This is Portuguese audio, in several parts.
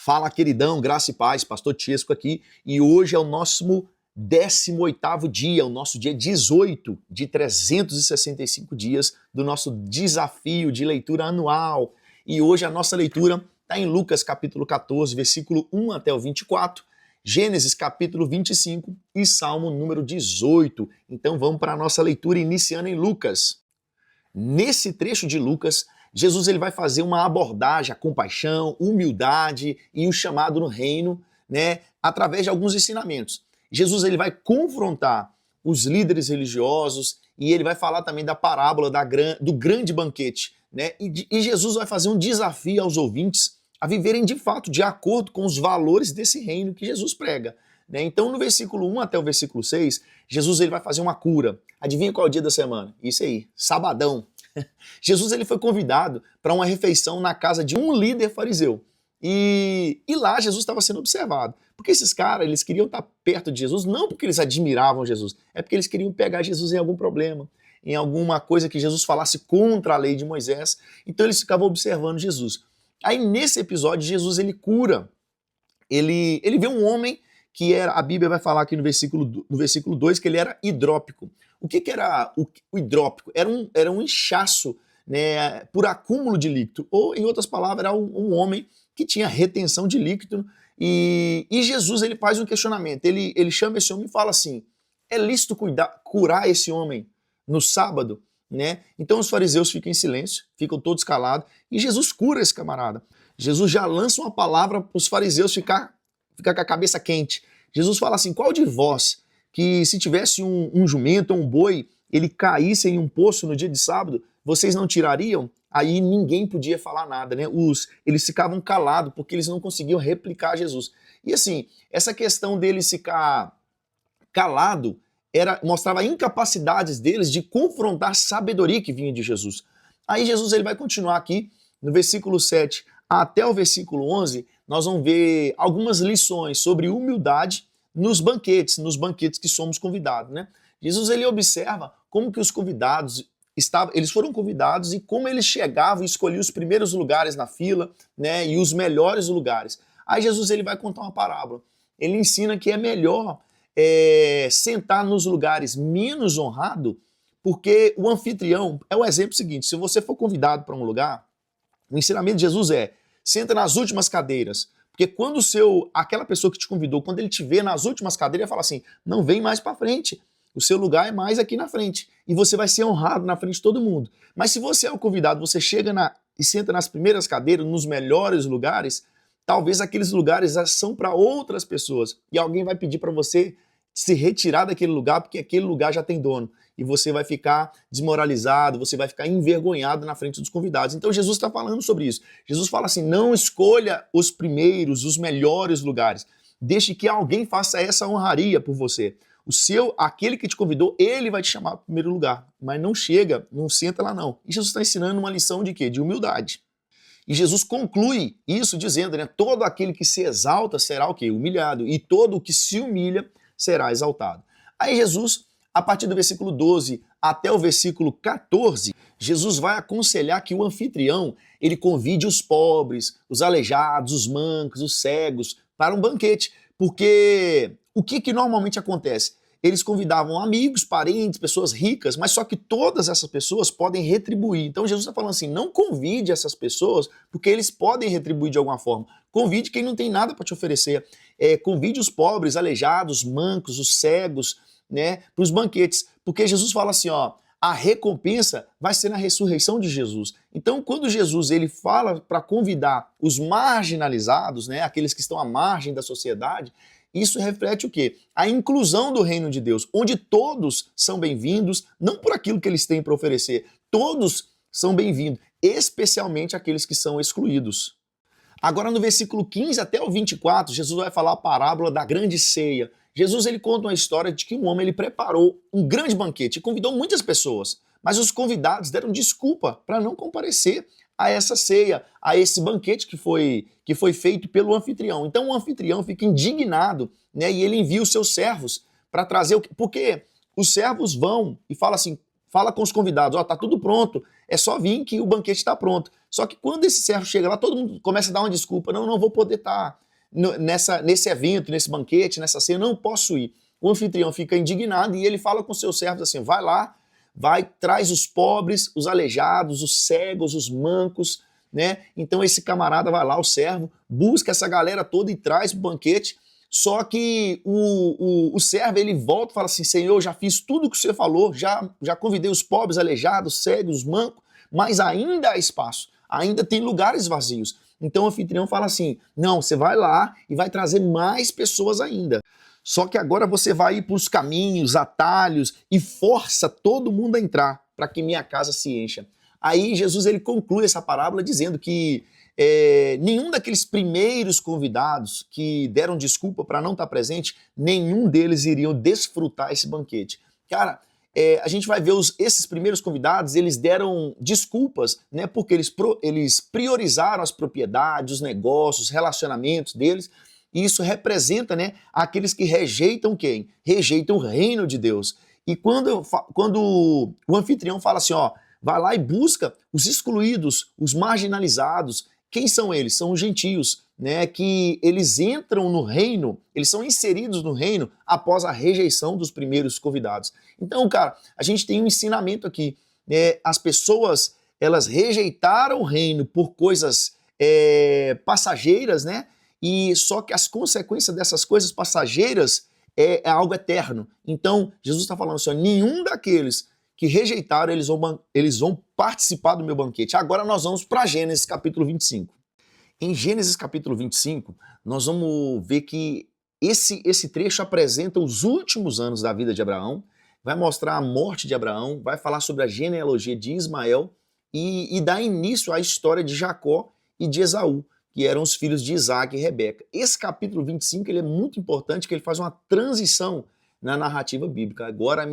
Fala, queridão, graça e paz, pastor Tiesco aqui, e hoje é o nosso 18º dia, o nosso dia 18 de 365 dias do nosso desafio de leitura anual. E hoje a nossa leitura está em Lucas capítulo 14, versículo 1 até o 24, Gênesis capítulo 25 e Salmo número 18. Então vamos para a nossa leitura iniciando em Lucas. Nesse trecho de Lucas, Jesus ele vai fazer uma abordagem à compaixão, humildade e o chamado no reino, através de alguns ensinamentos. Jesus ele vai confrontar os líderes religiosos e ele vai falar também da parábola do grande banquete, E Jesus vai fazer um desafio aos ouvintes a viverem de fato de acordo com os valores desse reino que Jesus prega. Então, no versículo 1 até o versículo 6, Jesus ele vai fazer uma cura. Adivinha qual é o dia da semana? Isso aí, sabadão. Jesus ele foi convidado para uma refeição na casa de um líder fariseu. E lá Jesus estava sendo observado. Porque esses caras, eles queriam estar perto de Jesus, não porque eles admiravam Jesus, é porque eles queriam pegar Jesus em algum problema, em alguma coisa que Jesus falasse contra a lei de Moisés. Então eles ficavam observando Jesus. Aí nesse episódio, Jesus ele cura. Ele vê um homem que era, a Bíblia vai falar aqui no versículo 2 que ele era hidrópico. O que era o hidrópico? Era um inchaço, por acúmulo de líquido. Ou, em outras palavras, era um homem que tinha retenção de líquido. E Jesus ele faz um questionamento. Ele chama esse homem e fala assim: é lícito curar esse homem no sábado? Então os fariseus ficam em silêncio, ficam todos calados, e Jesus cura esse camarada. Jesus já lança uma palavra para os fariseus ficar com a cabeça quente. Jesus fala assim: qual de vós que se tivesse um jumento ou um boi, ele caísse em um poço no dia de sábado, vocês não tirariam? Aí ninguém podia falar nada, eles ficavam calados porque eles não conseguiam replicar Jesus. E assim, essa questão deles ficar calado mostrava incapacidades deles de confrontar a sabedoria que vinha de Jesus. Aí Jesus ele vai continuar aqui, no versículo 7 até o versículo 11, nós vamos ver algumas lições sobre humildade nos banquetes que somos convidados. Jesus ele observa como que os convidados eles foram convidados e como eles chegavam e escolhiam os primeiros lugares na fila, e os melhores lugares. Aí Jesus ele vai contar uma parábola. Ele ensina que é melhor sentar nos lugares menos honrados, porque o anfitrião é o exemplo seguinte: se você for convidado para um lugar, o ensinamento de Jesus senta nas últimas cadeiras, porque quando aquela pessoa que te convidou, quando ele te vê nas últimas cadeiras, ele fala assim: não vem mais para frente, o seu lugar é mais aqui na frente, e você vai ser honrado na frente de todo mundo. Mas se você é o convidado, você chega e senta nas primeiras cadeiras, nos melhores lugares, talvez aqueles lugares são para outras pessoas, e alguém vai pedir para você se retirar daquele lugar, porque aquele lugar já tem dono, e você vai ficar desmoralizado, você vai ficar envergonhado na frente dos convidados. Então Jesus está falando sobre isso. Jesus fala assim: não escolha os primeiros, os melhores lugares. Deixe que alguém faça essa honraria por você. Aquele que te convidou, ele vai te chamar para o primeiro lugar. Mas não senta lá não. E Jesus está ensinando uma lição de quê? De humildade. E Jesus conclui isso dizendo, todo aquele que se exalta será o quê? Humilhado. E todo o que se humilha será exaltado. Aí Jesus, a partir do versículo 12 até o versículo 14, Jesus vai aconselhar que o anfitrião, ele convide os pobres, os aleijados, os mancos, os cegos para um banquete. Porque o que normalmente acontece? Eles convidavam amigos, parentes, pessoas ricas, mas só que todas essas pessoas podem retribuir. Então Jesus está falando assim: não convide essas pessoas, porque eles podem retribuir de alguma forma. Convide quem não tem nada para te oferecer. Convide os pobres, aleijados, mancos, os cegos, para os banquetes. Porque Jesus fala assim, a recompensa vai ser na ressurreição de Jesus. Então, quando Jesus ele fala para convidar os marginalizados, aqueles que estão à margem da sociedade, isso reflete o quê? A inclusão do reino de Deus, onde todos são bem-vindos, não por aquilo que eles têm para oferecer, todos são bem-vindos, especialmente aqueles que são excluídos. Agora no versículo 15 até o 24, Jesus vai falar a parábola da grande ceia. Jesus ele conta uma história de que um homem ele preparou um grande banquete e convidou muitas pessoas, mas os convidados deram desculpa para não comparecer a essa ceia, a esse banquete que foi feito pelo anfitrião. Então o anfitrião fica indignado, e ele envia os seus servos para trazer porque os servos vão e fala com os convidados: tá tudo pronto, é só vir que o banquete está pronto. Só que quando esse servo chega lá, todo mundo começa a dar uma desculpa, não vou poder estar nesse evento, nesse banquete, nessa ceia, não posso ir. O anfitrião fica indignado e ele fala com seus servos assim, vai lá, traz os pobres, os aleijados, os cegos, os mancos, né? Então esse camarada vai lá, o servo, busca essa galera toda e traz o banquete, só que o servo, ele volta e fala assim, Senhor, já fiz tudo o que você falou, já convidei os pobres, aleijados, cegos, os mancos, mas ainda há espaço, ainda tem lugares vazios. Então o anfitrião fala assim, não, você vai lá e vai trazer mais pessoas ainda. Só que agora você vai ir para os caminhos, atalhos e força todo mundo a entrar para que minha casa se encha. Aí Jesus ele conclui essa parábola dizendo que nenhum daqueles primeiros convidados que deram desculpa para não estar presente, nenhum deles iriam desfrutar esse banquete. Cara, a gente vai ver esses primeiros convidados, eles deram desculpas, né, porque eles priorizaram as propriedades, os negócios, os relacionamentos deles, e isso representa, né, aqueles que rejeitam quem? Rejeitam o reino de Deus. E quando o anfitrião fala assim, ó, vai lá e busca os excluídos, os marginalizados, quem são eles? São os gentios, né, que eles entram no reino, eles são inseridos no reino após a rejeição dos primeiros convidados. Então, cara, a gente tem um ensinamento aqui, né, as pessoas, elas rejeitaram o reino por coisas passageiras, né, e só que as consequências dessas coisas passageiras é algo eterno. Então, Jesus está falando assim, ó, nenhum daqueles que rejeitaram, eles vão participar do meu banquete. Agora nós vamos para Gênesis capítulo 25. Em Gênesis capítulo 25, nós vamos ver que esse trecho apresenta os últimos anos da vida de Abraão, vai mostrar a morte de Abraão, vai falar sobre a genealogia de Ismael e dá início à história de Jacó e de Esaú, que eram os filhos de Isaac e Rebeca. Esse capítulo 25 ele é muito importante, que ele faz uma transição na narrativa bíblica. Agora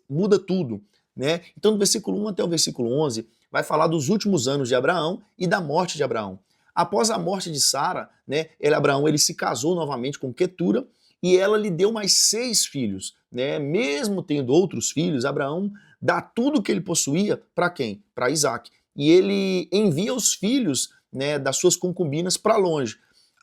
muda tudo, né? Então, do versículo 1 até o versículo 11, vai falar dos últimos anos de Abraão e da morte de Abraão. Após a morte de Sara, né, Abraão ele se casou novamente com Quetura e ela lhe deu mais 6 filhos. Né? Mesmo tendo outros filhos, Abraão dá tudo o que ele possuía para quem? Para Isaac. E ele envia os filhos, né, das suas concubinas para longe.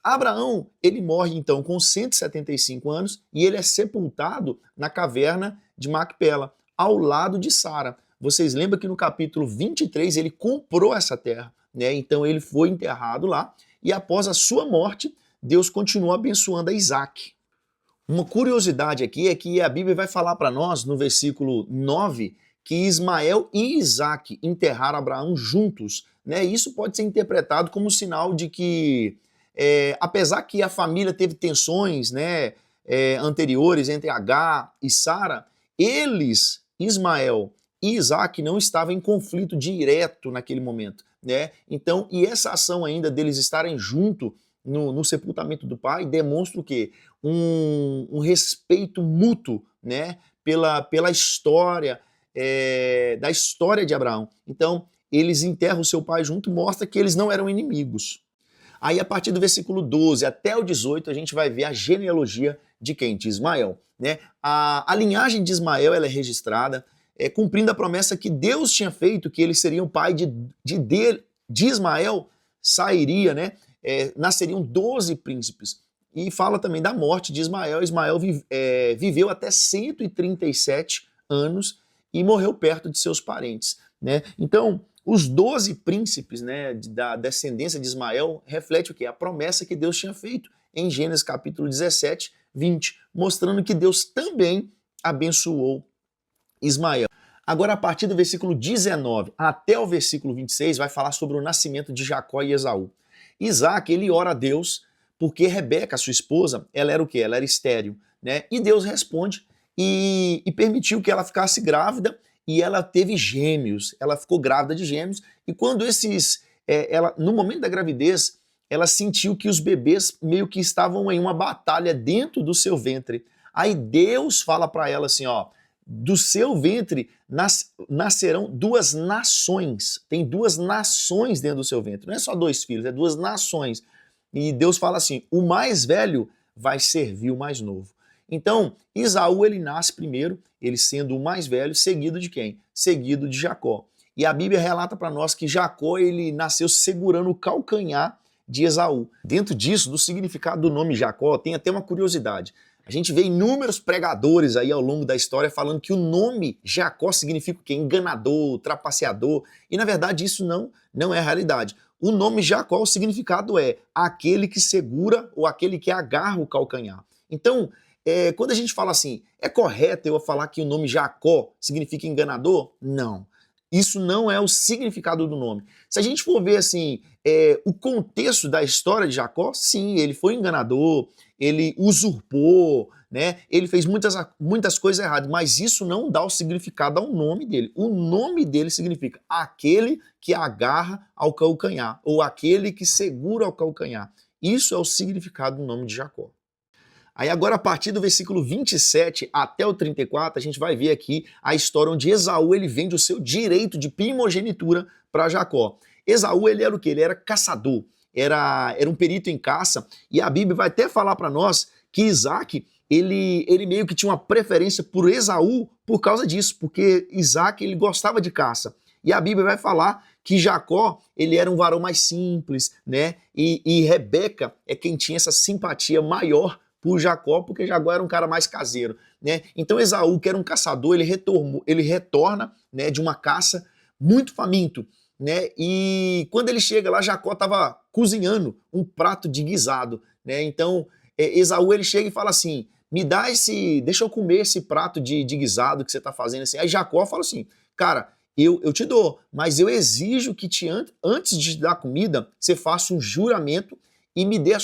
Abraão, ele morre então com 175 anos e ele é sepultado na caverna de Macpela, ao lado de Sara. Vocês lembram que no capítulo 23 ele comprou essa terra, né? Então ele foi enterrado lá e após a sua morte, Deus continuou abençoando a Isaac. Uma curiosidade aqui é que a Bíblia vai falar para nós no versículo 9 que Ismael e Isaac enterraram Abraão juntos, né? Isso pode ser interpretado como sinal de que, apesar que a família teve tensões, né, anteriores entre Agar e Sara, eles, Ismael e Isaac, não estavam em conflito direto naquele momento, né? Então, e essa ação ainda deles estarem junto no sepultamento do pai demonstra o quê? Um respeito mútuo, né, pela história, da história de Abraão. Então, eles enterram o seu pai junto, mostra que eles não eram inimigos. Aí, a partir do versículo 12 até o 18, a gente vai ver a genealogia de quem? De Ismael. Né? A linhagem de Ismael ela é registrada, cumprindo a promessa que Deus tinha feito, que ele seria o pai de Ismael, sairia, né? Nasceriam 12 príncipes. E fala também da morte de Ismael. Ismael viveu até 137 anos e morreu perto de seus parentes. Né? Então, os 12 príncipes, né, da descendência de Ismael reflete o quê? A promessa que Deus tinha feito em Gênesis capítulo 17, 20, mostrando que Deus também abençoou Ismael. Agora, a partir do versículo 19 até o versículo 26, vai falar sobre o nascimento de Jacó e Esaú. Isaac, ele ora a Deus, porque Rebeca, sua esposa, ela era o quê? Ela era estéril, né? E Deus responde e permitiu que ela ficasse grávida e ela teve gêmeos. Ela ficou grávida de gêmeos e quando no momento da gravidez, ela sentiu que os bebês meio que estavam em uma batalha dentro do seu ventre. Aí Deus fala para ela assim, ó, do seu ventre nascerão 2 nações. Tem 2 nações dentro do seu ventre. Não é só 2 filhos, é 2 nações. E Deus fala assim, o mais velho vai servir o mais novo. Então, Esaú ele nasce primeiro, ele sendo o mais velho, seguido de quem? Seguido de Jacó. E a Bíblia relata para nós que Jacó ele nasceu segurando o calcanhar de Esaú. Dentro disso, do significado do nome Jacó, tem até uma curiosidade. A gente vê inúmeros pregadores aí ao longo da história falando que o nome Jacó significa o quê? Enganador, trapaceador. E na verdade isso não é a realidade. O nome Jacó, o significado é aquele que segura ou aquele que agarra o calcanhar. Então, quando a gente fala assim, é correto eu falar que o nome Jacó significa enganador? Não. Isso não é o significado do nome. Se a gente for ver assim, o contexto da história de Jacó, sim, ele foi enganador, ele usurpou, né? Ele fez muitas coisas erradas, mas isso não dá o significado ao nome dele. O nome dele significa aquele que agarra ao calcanhar, ou aquele que segura ao calcanhar. Isso é o significado do nome de Jacó. Aí agora, a partir do versículo 27 até o 34, a gente vai ver aqui a história onde Esaú ele vende o seu direito de primogenitura para Jacó. Esaú ele era o quê? Ele era caçador, era um perito em caça, e a Bíblia vai até falar para nós que Isaac ele meio que tinha uma preferência por Esaú por causa disso, porque Isaac ele gostava de caça. E a Bíblia vai falar que Jacó ele era um varão mais simples, né? E Rebeca é quem tinha essa simpatia maior por Jacó, porque Jacó era um cara mais caseiro, né? Então Esaú, que era um caçador, ele retorna, né, de uma caça muito faminto, né? E quando ele chega lá, Jacó estava cozinhando um prato de guisado, né? Então Esaú ele chega e fala assim: me dá deixa eu comer esse prato de guisado que você está fazendo assim. Aí Jacó fala assim: cara, eu te dou, mas eu exijo que antes de te dar comida, você faça um juramento e me dê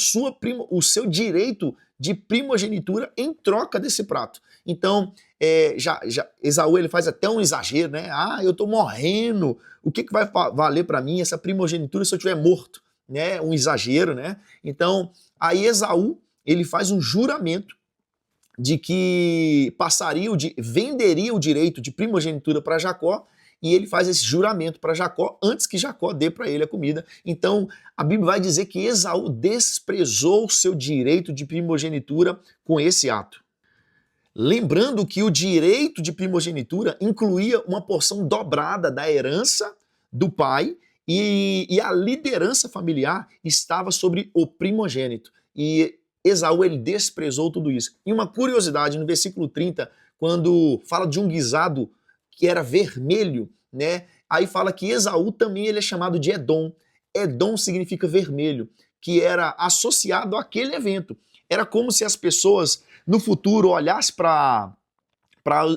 o seu direito de primogenitura em troca desse prato. Então, Esaú ele faz até um exagero, né? Ah, eu tô morrendo, o que vai valer para mim essa primogenitura se eu estiver morto? Né? Um exagero, né? Então, aí Esaú ele faz um juramento de que venderia o direito de primogenitura para Jacó, e ele faz esse juramento para Jacó antes que Jacó dê para ele a comida. Então, a Bíblia vai dizer que Esaú desprezou o seu direito de primogenitura com esse ato. Lembrando que o direito de primogenitura incluía uma porção dobrada da herança do pai e a liderança familiar estava sobre o primogênito. E Esaú ele desprezou tudo isso. E uma curiosidade, no versículo 30, quando fala de um guisado que era vermelho, né? Aí fala que Esaú também ele é chamado de Edom. Edom significa vermelho, que era associado àquele evento. Era como se as pessoas no futuro olhassem para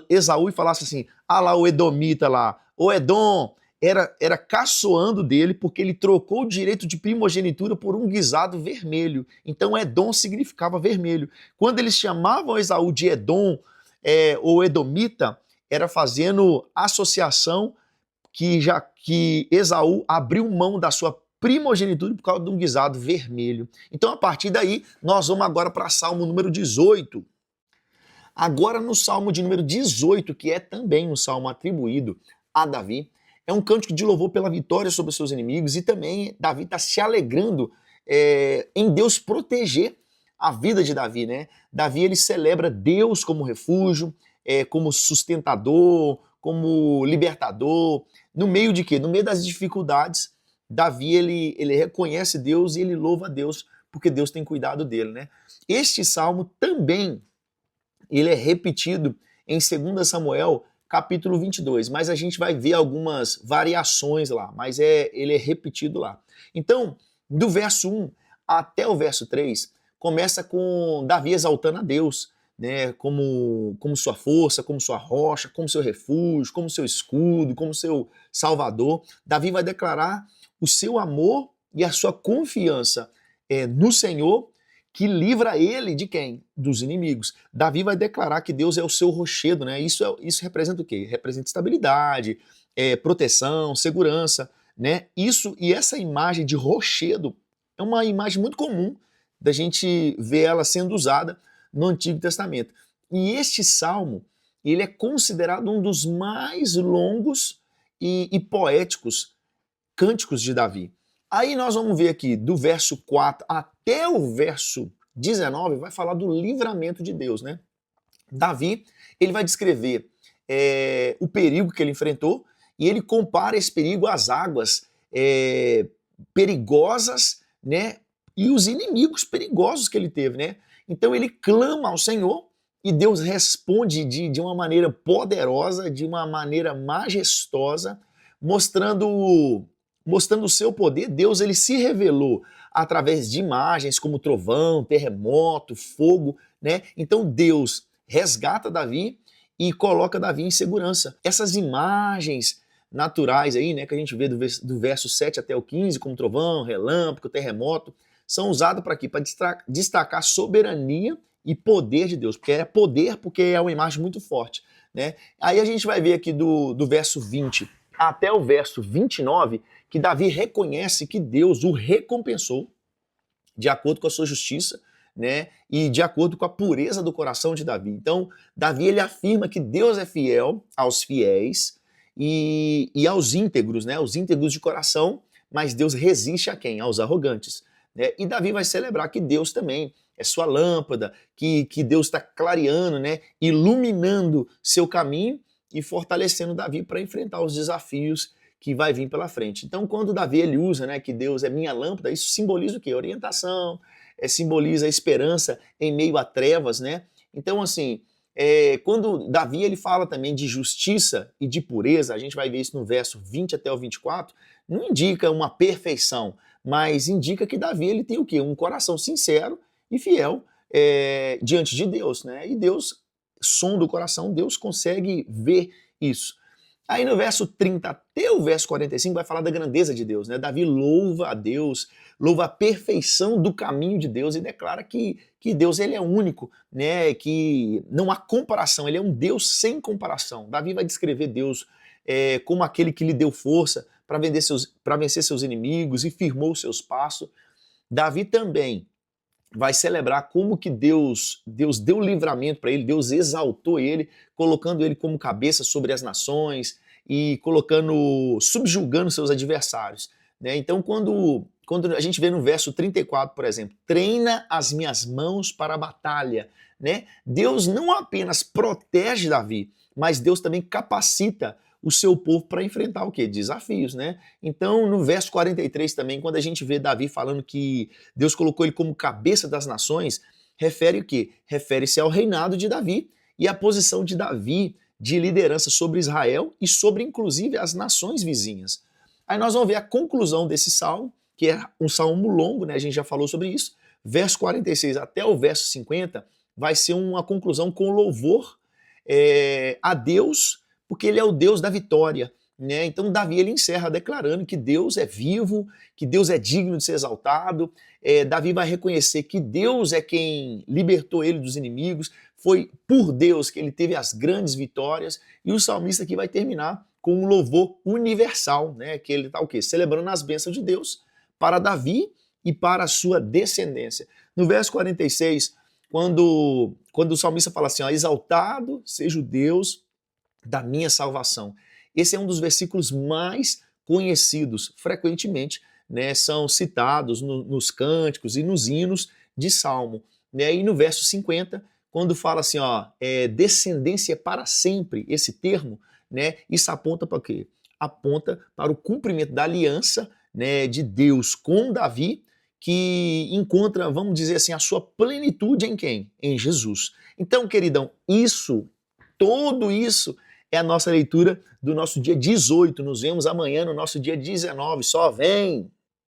Esaú e falassem assim: ah lá o Edomita lá, o Edom, era caçoando dele porque ele trocou o direito de primogenitura por um guisado vermelho. Então Edom significava vermelho. Quando eles chamavam Esaú de Edom ou Edomita, era fazendo associação que Esaú abriu mão da sua primogenitura por causa de um guisado vermelho. Então, a partir daí, nós vamos agora para Salmo número 18. Agora, no Salmo de número 18, que é também um salmo atribuído a Davi, é um cântico de louvor pela vitória sobre os seus inimigos, e também Davi está se alegrando em Deus proteger a vida de Davi, né? Davi ele celebra Deus como refúgio, como sustentador, como libertador. No meio de quê? No meio das dificuldades, Davi ele reconhece Deus e ele louva a Deus porque Deus tem cuidado dele, né? Este salmo também ele é repetido em 2 Samuel capítulo 22, mas a gente vai ver algumas variações lá, mas ele é repetido lá. Então, do verso 1 até o verso 3, começa com Davi exaltando a Deus, né, como sua força, como sua rocha, como seu refúgio, como seu escudo, como seu salvador. Davi vai declarar o seu amor e a sua confiança no Senhor, que livra ele de quem? Dos inimigos. Davi vai declarar que Deus é o seu rochedo, né? Isso representa o quê? Representa estabilidade, proteção, segurança, né? E essa imagem de rochedo é uma imagem muito comum da gente ver ela sendo usada no Antigo Testamento. E este salmo, ele é considerado um dos mais longos e poéticos cânticos de Davi. Aí nós vamos ver aqui, do verso 4 até o verso 19, vai falar do livramento de Deus, né? Davi, ele vai descrever o perigo que ele enfrentou, e ele compara esse perigo às águas perigosas, né? E os inimigos perigosos que ele teve, né? Então ele clama ao Senhor e Deus responde de uma maneira poderosa, de uma maneira majestosa, mostrando o seu poder. Deus ele se revelou através de imagens como trovão, terremoto, fogo, né? Então Deus resgata Davi e coloca Davi em segurança. Essas imagens naturais aí, né, que a gente vê do verso 7 até o 15, como trovão, relâmpago, terremoto, são usados para quê? Para destacar a soberania e poder de Deus, porque é poder, porque é uma imagem muito forte, né? Aí a gente vai ver aqui do verso 20 até o verso 29, que Davi reconhece que Deus o recompensou de acordo com a sua justiça, né? E de acordo com a pureza do coração de Davi. Então, Davi ele afirma que Deus é fiel aos fiéis e aos íntegros, né? Os íntegros de coração, mas Deus resiste a quem? Aos arrogantes. Né? E Davi vai celebrar que Deus também é sua lâmpada, que Deus está clareando, né? Iluminando seu caminho e fortalecendo Davi para enfrentar os desafios que vai vir pela frente. Então, quando Davi ele usa, né, que Deus é minha lâmpada, isso simboliza o quê? Orientação, simboliza a esperança em meio a trevas, né? Então, assim, quando Davi ele fala também de justiça e de pureza, a gente vai ver isso no verso 20 até o 24, não indica uma perfeição, mas indica que Davi ele tem o quê? Um coração sincero e fiel diante de Deus, né? E Deus sonda o coração, Deus consegue ver isso. Aí no verso 30 até o verso 45 vai falar da grandeza de Deus, né? Davi louva a Deus, louva a perfeição do caminho de Deus e declara que Deus ele é único, né? Que não há comparação, ele é um Deus sem comparação. Davi vai descrever Deus como aquele que lhe deu força para vencer seus inimigos e firmou os seus passos. Davi também vai celebrar como que Deus deu livramento para ele, Deus exaltou ele, colocando ele como cabeça sobre as nações e subjugando seus adversários. Né? Então, quando a gente vê no verso 34, por exemplo, treina as minhas mãos para a batalha, né? Deus não apenas protege Davi, mas Deus também capacita o seu povo para enfrentar o quê? Desafios, né? Então, no verso 43 também, quando a gente vê Davi falando que Deus colocou ele como cabeça das nações, refere o quê? Refere-se ao reinado de Davi e à posição de Davi de liderança sobre Israel e sobre, inclusive, as nações vizinhas. Aí nós vamos ver a conclusão desse salmo, que é um salmo longo, né? A gente já falou sobre isso. Verso 46 até o verso 50 vai ser uma conclusão com louvor a Deus, porque ele é o Deus da vitória. Né? Então Davi ele encerra declarando que Deus é vivo, que Deus é digno de ser exaltado. Davi vai reconhecer que Deus é quem libertou ele dos inimigos, foi por Deus que ele teve as grandes vitórias, e o salmista aqui vai terminar com um louvor universal, né? Que ele está o quê? Celebrando as bênçãos de Deus para Davi e para a sua descendência. No verso 46, quando o salmista fala assim, ó, exaltado seja o Deus da minha salvação. Esse é um dos versículos mais conhecidos, frequentemente, né, são citados nos cânticos e nos hinos de Salmo. Né, e no verso 50, quando fala assim, ó, descendência para sempre, esse termo, né, isso aponta para o quê? Aponta para o cumprimento da aliança, né, de Deus com Davi, que encontra, vamos dizer assim, a sua plenitude em quem? Em Jesus. Então, queridão, tudo isso é a nossa leitura do nosso dia 18. Nos vemos amanhã no nosso dia 19. Só vem!